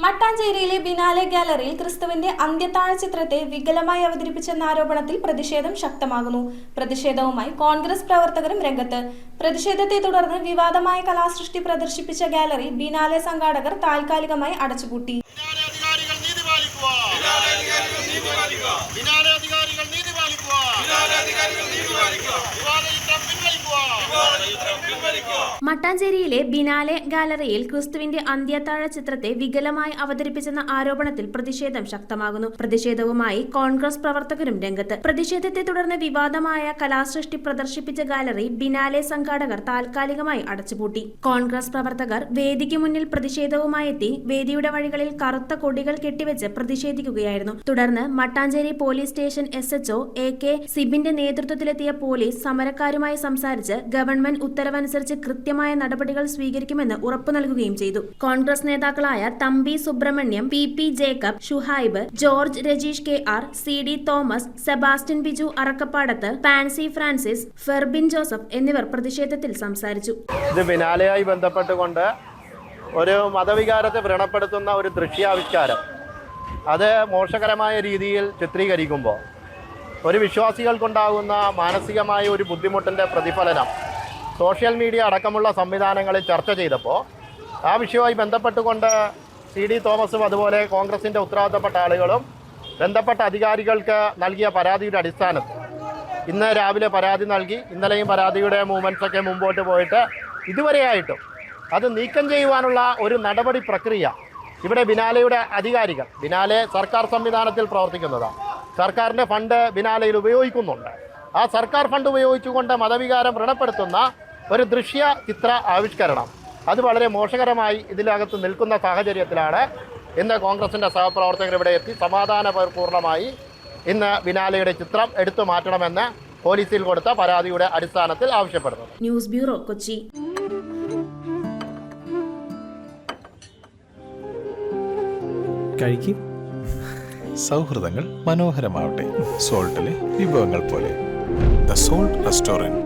മട്ടാഞ്ചേരിയിലെ biennale ഗാലറിയിൽ ക്രിസ്തുവിന്റെ അന്ത്യത്താഴ ചിത്രത്തെ വികലമായി അവതരിപ്പിച്ചെന്ന ആരോപണത്തിൽ പ്രതിഷേധം ശക്തമാകുന്നു. പ്രതിഷേധവുമായി കോൺഗ്രസ് പ്രവർത്തകരും രംഗത്ത്. പ്രതിഷേധത്തെ തുടർന്ന് വിവാദമായ കലാസൃഷ്ടി പ്രദർശിപ്പിച്ച ഗാലറി ബിനാലെ സംഘാടകർ താൽക്കാലികമായി അടച്ചുപൂട്ടി. മട്ടാഞ്ചേരിയിലെ ബിനാലെ ഗാലറിയിൽ ക്രിസ്തുവിന്റെ അന്ത്യത്താഴ ചിത്രത്തെ വികലമായി അവതരിപ്പിച്ചെന്ന ആരോപണത്തിൽ പ്രതിഷേധം ശക്തമാകുന്നു. പ്രതിഷേധവുമായി കോൺഗ്രസ് പ്രവർത്തകരും രംഗത്ത്. പ്രതിഷേധത്തെ തുടർന്ന് വിവാദമായ കലാസൃഷ്ടി പ്രദർശിപ്പിച്ച ഗാലറി ബിനാലെ സംഘാടകർ താൽക്കാലികമായി അടച്ചുപൂട്ടി. കോൺഗ്രസ് പ്രവർത്തകർ വേദിക്ക് മുന്നിൽ പ്രതിഷേധവുമായി എത്തി വേദിയുടെ വഴികളിൽ കറുത്ത കൊടികൾ കെട്ടിവെച്ച് പ്രതിഷേധിക്കുകയായിരുന്നു. തുടർന്ന് Mattancherry police station SHO AK സിബിന്റെ നേതൃത്വത്തിലെത്തിയ പോലീസ് സമരക്കാരുമായി സംസാരിച്ച് ഗവൺമെന്റ് ഉത്തരവനുസരിച്ച് കൃത്യമായ നടപടികൾ സ്വീകരിക്കുമെന്ന് ഉറപ്പു നൽകുകയും ചെയ്തു. കോൺഗ്രസ് നേതാക്കളായ Thampi Subrahmanyam, PP Jacob, Shuhaib, George Rajeesh KR, CD Thomas, Sebastian Biju Arakkappadath, Pansy Francis, Ferbin Joseph എന്നിവർ പ്രതിഷേധത്തിൽ സംസാരിച്ചു. ഇത് ബിനാലെയായി ബന്ധപ്പെട്ടുകൊണ്ട് ഒരു മതവികാരത്തെ വ്രണപ്പെടുത്തുന്ന ഒരു ദൃശ്യാവിഷ്കാരം അത് മോശകരമായ രീതിയിൽ ചിത്രീകരിക്കുമ്പോൾ ഒരു വിശ്വാസികൾക്കുണ്ടാകുന്ന മാനസികമായ ഒരു ബുദ്ധിമുട്ടിൻ്റെ പ്രതിഫലനം സോഷ്യൽ മീഡിയ അടക്കമുള്ള സംവിധാനങ്ങളിൽ ചർച്ച ചെയ്തപ്പോൾ ആ വിഷയവുമായി ബന്ധപ്പെട്ടുകൊണ്ട് CD തോമസും അതുപോലെ കോൺഗ്രസിൻ്റെ ഉത്തരവാദിത്തപ്പെട്ട ആളുകളും ബന്ധപ്പെട്ട അധികാരികൾക്ക് നൽകിയ പരാതിയുടെ അടിസ്ഥാനത്തിൽ ഇന്ന് രാവിലെ പരാതി നൽകി. ഇന്നലെയും പരാതിയുടെ മൂവ്മെൻറ്റ്സൊക്കെ മുമ്പോട്ട് പോയിട്ട് ഇതുവരെയായിട്ടും അത് നീക്കം ചെയ്യുവാനുള്ള ഒരു നടപടി പ്രക്രിയ ഇവിടെ ബിനാലെയുടെ അധികാരികൾ, ബിനാലെ സർക്കാർ സംവിധാനത്തിൽ പ്രവർത്തിക്കുന്നതാണ്, സർക്കാരിൻ്റെ ഫണ്ട് ബിനാലയിൽ ഉപയോഗിക്കുന്നുണ്ട്. ആ സർക്കാർ ഫണ്ട് ഉപയോഗിച്ചുകൊണ്ട് മതവികാരം വ്രണപ്പെടുത്തുന്ന ഒരു ദൃശ്യ ചിത്ര ആവിഷ്കരണം അത് വളരെ മോശകരമായി ഇതിനകത്ത് നിൽക്കുന്ന സാഹചര്യത്തിലാണ് ഇന്ന് കോൺഗ്രസിൻ്റെ സഹപ്രവർത്തകർ ഇവിടെ എത്തി സമാധാനപൂർണ്ണമായി ഇന്ന് ബിനാലെയുടെ ചിത്രം എടുത്തു മാറ്റണമെന്ന് പോലീസിൽ കൊടുത്ത പരാതിയുടെ അടിസ്ഥാനത്തിൽ ആവശ്യപ്പെടുന്നു. News bureau, Kochi. കഴിക്കും. സൗഹൃദങ്ങൾ മനോഹരമാവട്ടെ. സോൾട്ടിലെ വിഭവങ്ങൾ പോലെ. The salt restaurant.